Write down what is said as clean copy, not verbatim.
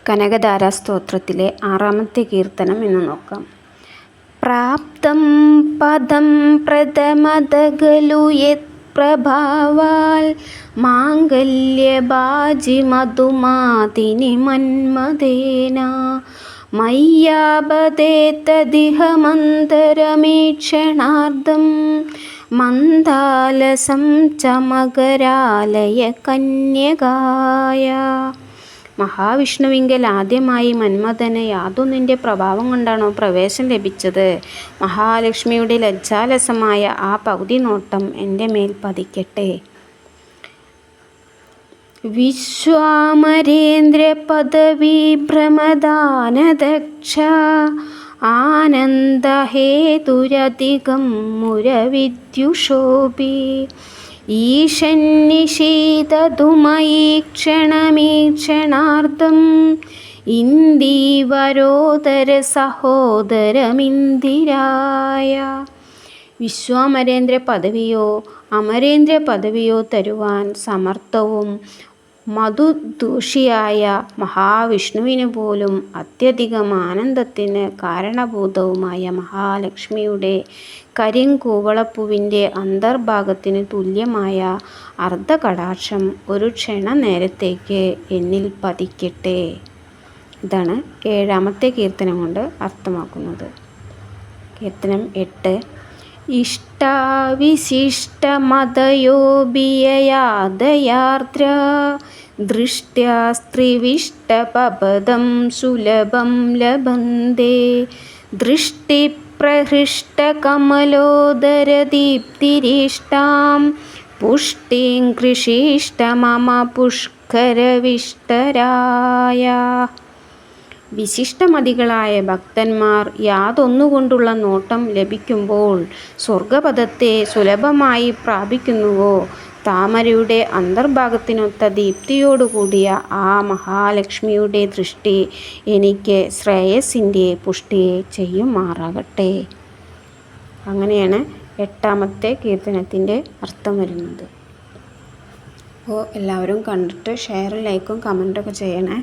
കനകധാരാ സ്തോത്രത്തിലെ 6-ാമത്തെ കീർത്തനം എന്ന് നോക്കാം. പ്രാപ്തം പദം പ്രഥമതഗലു യത് പ്രഭാവാൽ മാംഗല്യഭാജി മധുമാതിനി മന്മഥേന മയ്യാപതേതദിഹ മന്ദരമീക്ഷണാർദ്ധം മന്ദാലസം ചമകരാലയ കന്യകായ. മഹാവിഷ്ണുവിങ്കൽ ആദ്യമായി മന്മഥന് യാതൊന്നിൻ്റെ പ്രഭാവം കൊണ്ടാണോ പ്രവേശം ലഭിച്ചത്? മഹാലക്ഷ്മിയുടെ ലജ്ജാലസമായ ആ പകുതി നോട്ടം എൻ്റെ മേൽ പതിക്കട്ടെ. വിശ്വാമരേന്ദ്ര പദവി ഭ്രമദാനദക്ഷ ആനന്ദഹേതുരധികം മുരവിദ്യുഷോപി ഈശന്നിഷീദതുമയീക്ഷണമീക്ഷണാർദ്ധം ഇന്ദീവരോദര സഹോദരമിന്ദിരായ. വിശ്വാമരേന്ദ്ര പദവിയോ അമരേന്ദ്ര പദവിയോ തരുവാൻ സമർത്ഥവും മധുദൂഷിയായ മഹാവിഷ്ണുവിന് പോലും അത്യധികം ആനന്ദത്തിന് കാരണഭൂതവുമായ മഹാലക്ഷ്മിയുടെ കരിങ്കൂവളപ്പൂവിൻ്റെ അന്തർഭാഗത്തിന് തുല്യമായ അർദ്ധകടാക്ഷം ഒരു ക്ഷണനേരത്തേക്ക് എന്നിൽ പതിക്കട്ടെ. ഇതാണ് 7-ാമത്തെ കീർത്തനം കൊണ്ട് അർത്ഥമാക്കുന്നത്. കീർത്തനം 8. ഇഷ്ടാവിശിഷ്ടമതയോഭിയയാദയാർദ്ര ദൃഷ്ട്യാ സ്ത്രീവിഷ്ടപദം സുലഭം ലഭന്തേ ദൃഷ്ടിപ്രഹൃഷ്ടകമലോദരദീപ്തിരിഷ്ടാം പുഷ്ടിം കൃഷിഷ്ട മമ പുഷ്കരവിഷ്ടരായ. വിശിഷ്ടമതികളായ ഭക്തന്മാർ യാതൊന്നുകൊണ്ടുള്ള നോട്ടം ലഭിക്കുമ്പോൾ സ്വർഗപദത്തെ സുലഭമായി പ്രാപിക്കുന്നുവോ, താമരയുടെ അന്തർഭാഗത്തിനൊത്ത ദീപ്തിയോടുകൂടിയ ആ മഹാലക്ഷ്മിയുടെ ദൃഷ്ടി എനിക്ക് ശ്രേയസിൻ്റെ പുഷ്ടിയെ ചെയ്യുമാറാകട്ടെ. അങ്ങനെയാണ് 8-ാമത്തെ കീർത്തനത്തിൻ്റെ അർത്ഥം വരുന്നത്. അപ്പോൾ എല്ലാവരും കണ്ടിട്ട് ഷെയറും ലൈക്കും കമൻറ്റൊക്കെ ചെയ്യണേ.